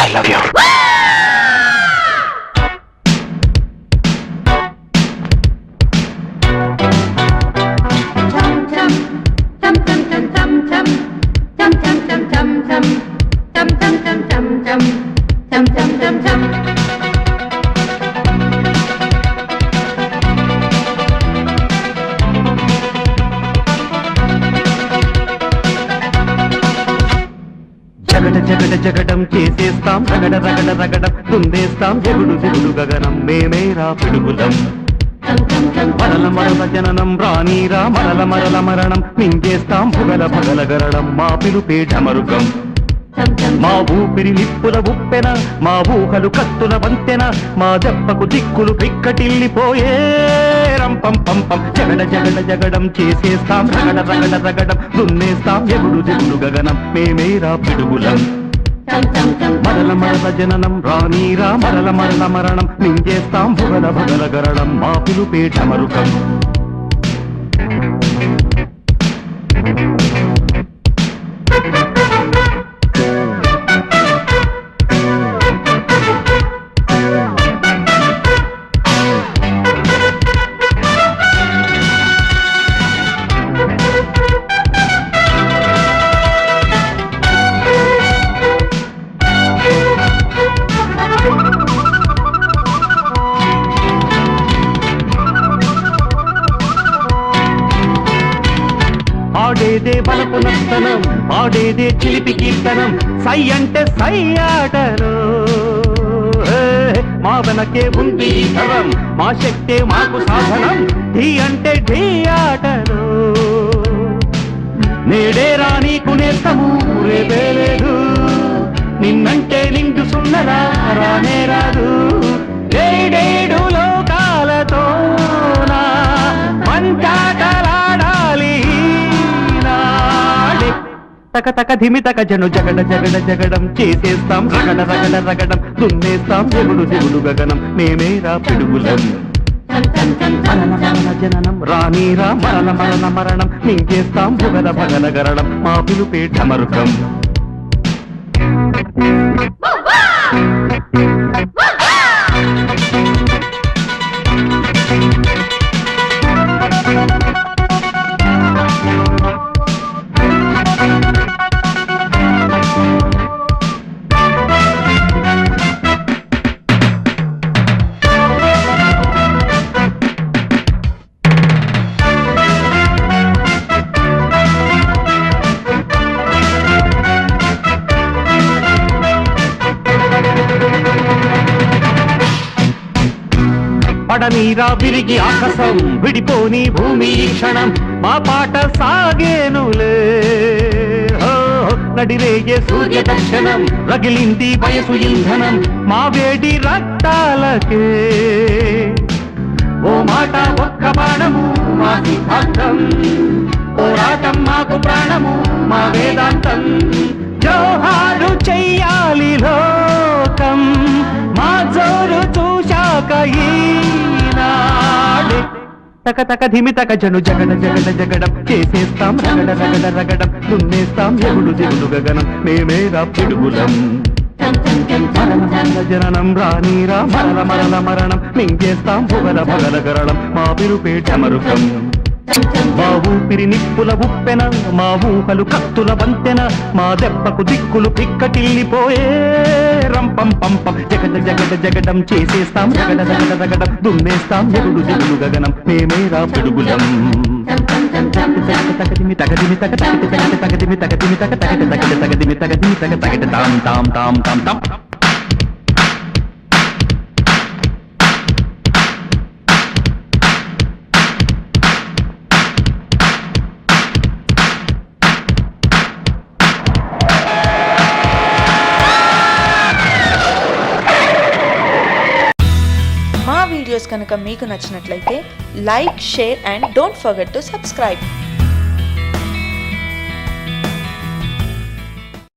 I love you. జగడ జగడ జగడం చేసేస్తాం రగడ రగడ రగడం తుందేస్తాం జగుడు జగుడు గగనం మేమేరా పిడుగులం. మరల మరల జననం రానీరా మరల మరల మరణం మింగేస్తాం భుగల భగల గరడం మా పిలుపే ఢమరుగం. మా ఊపిరి నిప్పుల ఉప్పెన మా ఊహలు కత్తుల వంతెన మా దెబ్బకు దిక్కులు పిక్కటిల్లిపోయే రంపం పంపం. జగడ జగడ జగడం చేసేస్తాం రగడ రగడ రగడం దున్నేస్తాం ఎగుడు దిగుడు గగనం మేమేరా పిడుగులం. మరల మరల జననం రానీరా మరల మరల మరణం మింగేస్తాం భుగల భగల గరడం మా పిలుపే ఢమరుగం. ఆడేదే బలపు నర్తనం పాడేదే చిలిపి కీర్తనం సై అంటే సై ఆటలు మా వెనకే ఉంది ధరం మా శక్తే మాకు సాధనం ఢీ అంటే ఢీ ఆటలు. నేడే రానీకు నేస్తము రేపే లేదు నిన్నంటే నిండు సున్నరా రానే రాదు ఏడేడు లోకాలతో నా పంచాటలాడాలి తక తక ధిమి తక జను జగడ జగడ జగడం చేసేస్తాం రగడ రగడ రగడం దున్నేస్తాం జగుడు దిగుడు గగనం మేమేరా పిడుగులం. జననం రానీరా మరణ మరణ మరణం మింగేస్తాం భుగల భగల గరడం మా పిలుపే ఢమరుగం. పడనీరా విరిగి ఆకాశం విడిపోని భూమి క్షణం మా పాట సాగేనులే నడిరేగే సూర్య దర్శనం రగిలింది వయసు ఇంధనం మా వేడి రక్తాలకే ఓ మాట ఒక్క బాణము మా సిద్ధాంతం పోరాటం మాకు ప్రాణము మా వేదాంతం. జోహారు చెయ్యాలి లోకం మా జోరు చూశాక ఈనాడే తక తక ధిమి తక జను జగడ జగడ జగడం చేసేస్తాం రగడ రగడ రగడం దున్నేస్తాం ఎగుడు దిగుడు గగనం మేమేరా పిడుగులం. జననం రానీరా మరల మరల మరణం మింగేస్తాం భుగల భగల గరళం మా పిలుపే ఢమరుగం. మా ఊపిరి నిప్పుల ఉప్పెన మా ఊహలు కత్తుల వంతెన మా దెబ్బకు దిక్కులు పిక్కటిల్లిపోయే రంపం పంపం. జగడ జగడ జగడం చేసేస్తాం రగడ రగడ రగడం దున్నేస్తాం ఎగుడు దిగుడు గగనం మేమేరా పిడుగులం. తగదిమి తగదిమి తగ తగటి తగటి తగదిమి తగదిమి తగ తగటి తగటి తగదిమి తగదిమి తగ తగటి తాం తాం తాం తాం తాం. మా వీడియోస్ కనుక మీకు నచ్చినట్లయితే like, share and don't forget to subscribe.